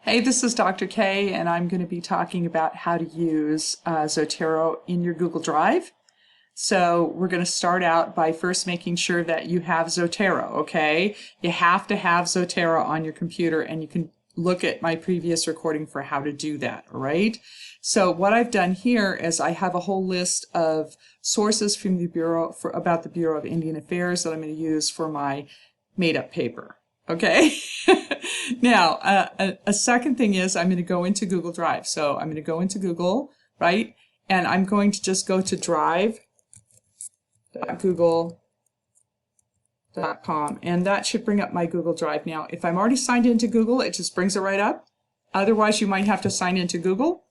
Hey, this is Dr. K, and I'm going to be talking about how to use Zotero in your Google Drive. So we're going to start out by first making sure that you have Zotero, okay? You have to have Zotero on your computer, and you can look at my previous recording for how to do that, all right? So what I've done here is I have a whole list of sources from the Bureau about the Bureau of Indian Affairs that I'm going to use for my made-up paper. Okay. Now, a second thing is I'm going to go into Google Drive. So I'm going to go into Google, right? And I'm going to just go to drive.google.com. And that should bring up my Google Drive. Now, if I'm already signed into Google, it just brings it right up. Otherwise, you might have to sign into Google.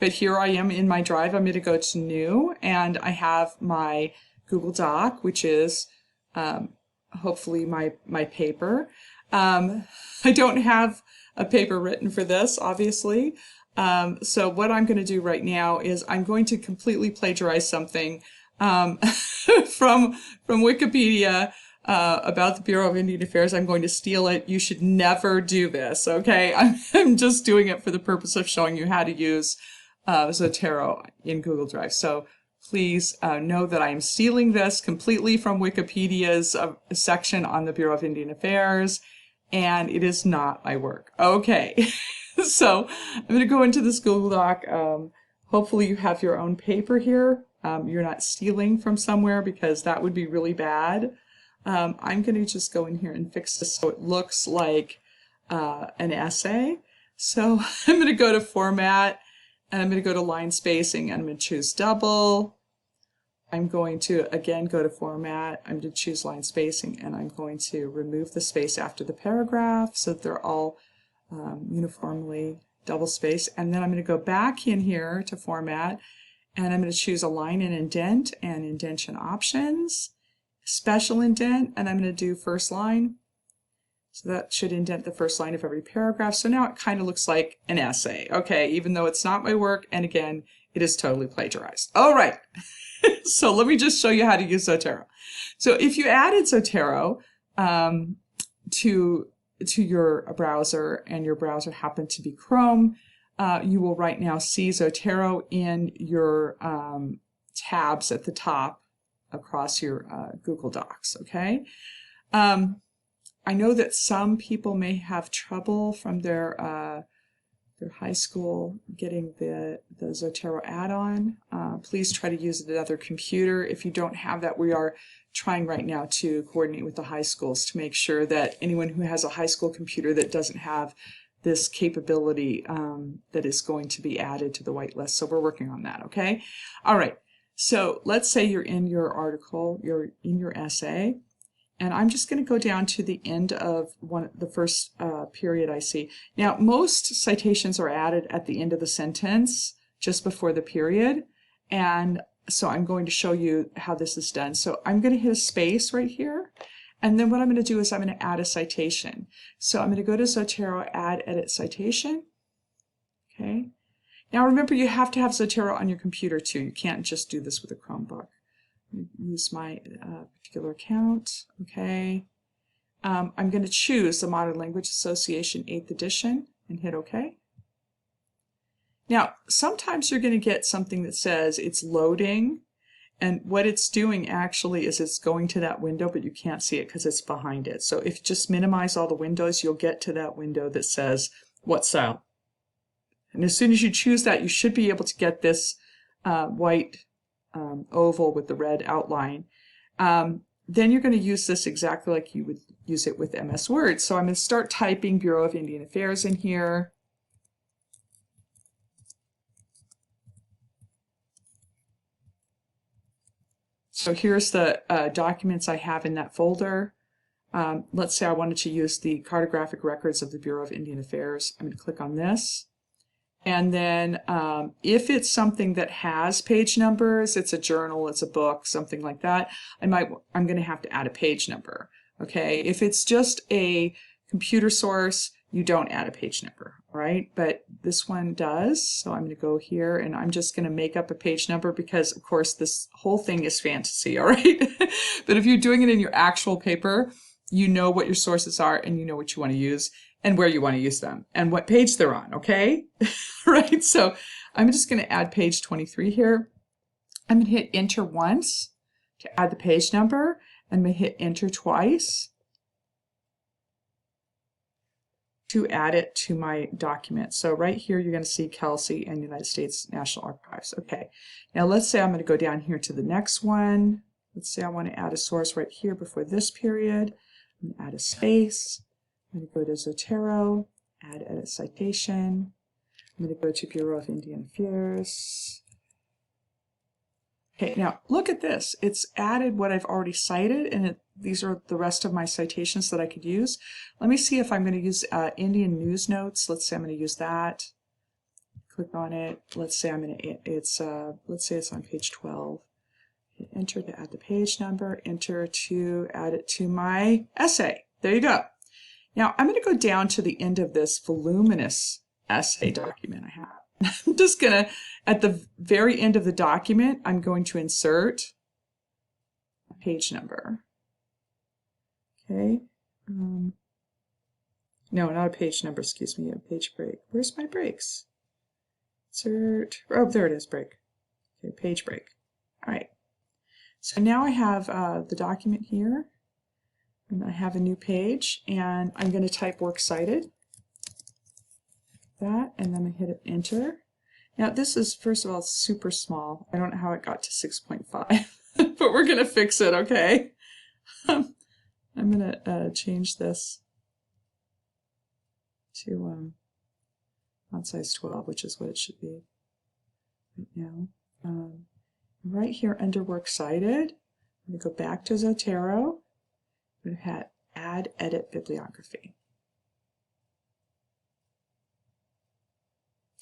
But here I am in my Drive. I'm going to go to New, and I have my Google Doc, which is hopefully my paper. I don't have a paper written for this, obviously. So what I'm going to do right now is I'm going to completely plagiarize something from Wikipedia about the Bureau of Indian Affairs. I'm going to steal it. You should never do this, okay? I'm just doing it for the purpose of showing you how to use Zotero in Google Drive. So please know that I am stealing this completely from Wikipedia's section on the Bureau of Indian Affairs, and it is not my work. Okay, so I'm going to go into this Google Doc. Hopefully you have your own paper here. You're not stealing from somewhere, because that would be really bad. I'm going to just go in here and fix this so it looks like an essay. So I'm going to go to Format, and I'm going to go to Line Spacing, and I'm going to choose Double. I'm going to, again, go to Format. I'm going to choose Line Spacing, and I'm going to remove the space after the paragraph so that they're all uniformly double spaced. And then I'm going to go back in here to Format, and I'm going to choose Align and Indent and Indentation Options, Special Indent, and I'm going to do first line. So that should indent the first line of every paragraph. So now it kind of looks like an essay, okay, even though it's not my work, and again, it is totally plagiarized. All right. So let me just show you how to use Zotero. So if you added Zotero to your browser, and your browser happened to be Chrome, you will right now see Zotero in your tabs at the top across your Google Docs, okay? I know that some people may have trouble from their high school getting the Zotero add-on. Please try to use another computer. If you don't have that, we are trying right now to coordinate with the high schools to make sure that anyone who has a high school computer that doesn't have this capability that is going to be added to the whitelist. So we're working on that, okay? All right, so let's say you're in your article, you're in your essay, and I'm just going to go down to the end of the first period I see. Now, most citations are added at the end of the sentence, just before the period. And so I'm going to show you how this is done. So I'm going to hit a space right here. And then what I'm going to do is I'm going to add a citation. So I'm going to go to Zotero, Add Edit Citation. Okay. Now remember, you have to have Zotero on your computer too. You can't just do this with a Chromebook. Use my particular account, okay. I'm going to choose the Modern Language Association 8th edition and hit OK. Now, sometimes you're going to get something that says it's loading, and what it's doing actually is it's going to that window, but you can't see it because it's behind it. So if you just minimize all the windows, you'll get to that window that says what style. And as soon as you choose that, you should be able to get this white oval with the red outline. Then you're going to use this exactly like you would use it with MS Word. So I'm going to start typing Bureau of Indian Affairs in here. So here's the documents I have in that folder. Let's say I wanted to use the cartographic records of the Bureau of Indian Affairs. I'm going to click on this. And then if it's something that has page numbers, it's a journal, it's a book, something like that, I'm going to have to add a page number. Okay, if it's just a computer source, you don't add a page number, all right? But this one does, so I'm going to go here and I'm just going to make up a page number because, of course, this whole thing is fantasy, all right? But if you're doing it in your actual paper, you know what your sources are and you know what you want to use. and where you want to use them and what page they're on, okay? Right, so I'm just going to add page 23 here. I'm going to hit enter once to add the page number. I'm going to hit enter twice to add it to my document. So right here you're going to see Kelsey and United States National Archives. Okay, now let's say I'm going to go down here to the next one. Let's say I want to add a source right here before this period. I'm going to add a space. I'm going to go to Zotero, add edit citation. I'm going to go to Bureau of Indian Affairs. Okay, now look at this. It's added what I've already cited, and these are the rest of my citations that I could use. Let me see if I'm going to use Indian News Notes. Let's say I'm going to use that. Click on it. Let's say I'm going to. Let's say it's on page 12. Hit enter to add the page number. Enter to add it to my essay. There you go. Now I'm going to go down to the end of this voluminous essay document I have. I'm just going to, at the very end of the document, I'm going to insert a page number. Okay. No, not a page number, excuse me, a page break. Where's my breaks? Insert, oh, there it is, break. Okay, page break. All right. So now I have the document here, and I have a new page, and I'm going to type Works Cited. That, and then I hit enter. Now this is, first of all, super small. I don't know how it got to 6.5, but we're going to fix it, okay? I'm going to change this to font size 12, which is what it should be right now. Right here under Works Cited, I'm going to go back to Zotero. I'm going to hit Add Edit Bibliography.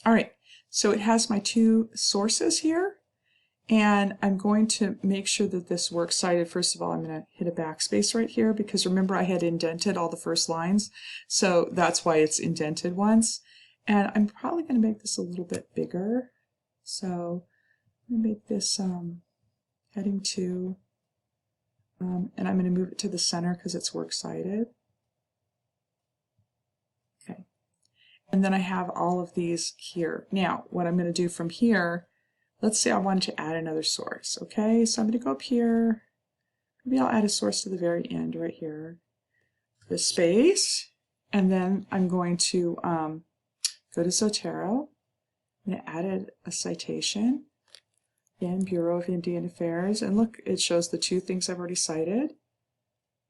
All right, so it has my two sources here, and I'm going to make sure that this Works Cited. First of all, I'm going to hit a backspace right here because remember I had indented all the first lines, so that's why it's indented once. And I'm probably going to make this a little bit bigger. So I'm going to make this heading 2, and I'm going to move it to the center because it's Works Cited. Okay. And then I have all of these here. Now, what I'm going to do from here, let's say I wanted to add another source. Okay, so I'm going to go up here. Maybe I'll add a source to the very end right here. The space, and then I'm going to go to Zotero. I'm going to add a citation. Again, Bureau of Indian Affairs. And look, it shows the two things I've already cited.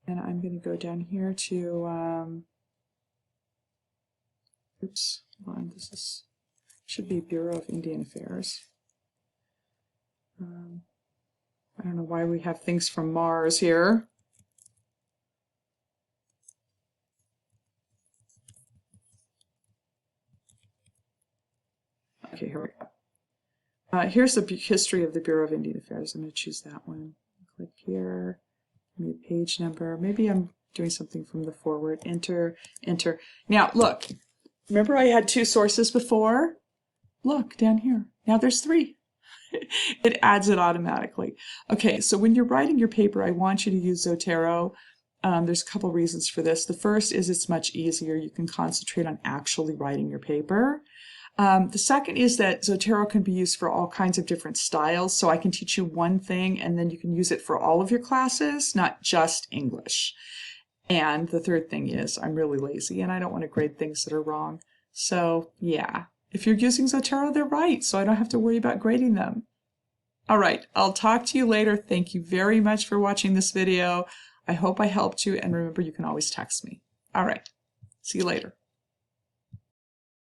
And I'm going to go down here to oops, hold on, this should be Bureau of Indian Affairs. I don't know why we have things from Mars here. Okay, here we go. Here's the history of the Bureau of Indian Affairs. I'm going to choose that one. Click here, give me a page number. Maybe I'm doing something from the forward. Enter, enter. Now, look. Remember I had two sources before? Look, down here. Now there's 3. It adds it automatically. Okay, so when you're writing your paper, I want you to use Zotero. There's a couple reasons for this. The first is it's much easier. You can concentrate on actually writing your paper. The second is that Zotero can be used for all kinds of different styles. So I can teach you one thing and then you can use it for all of your classes, not just English. And the third thing is I'm really lazy and I don't want to grade things that are wrong. So yeah, if you're using Zotero, they're right. So I don't have to worry about grading them. All right, I'll talk to you later. Thank you very much for watching this video. I hope I helped you. And remember, you can always text me. All right, see you later.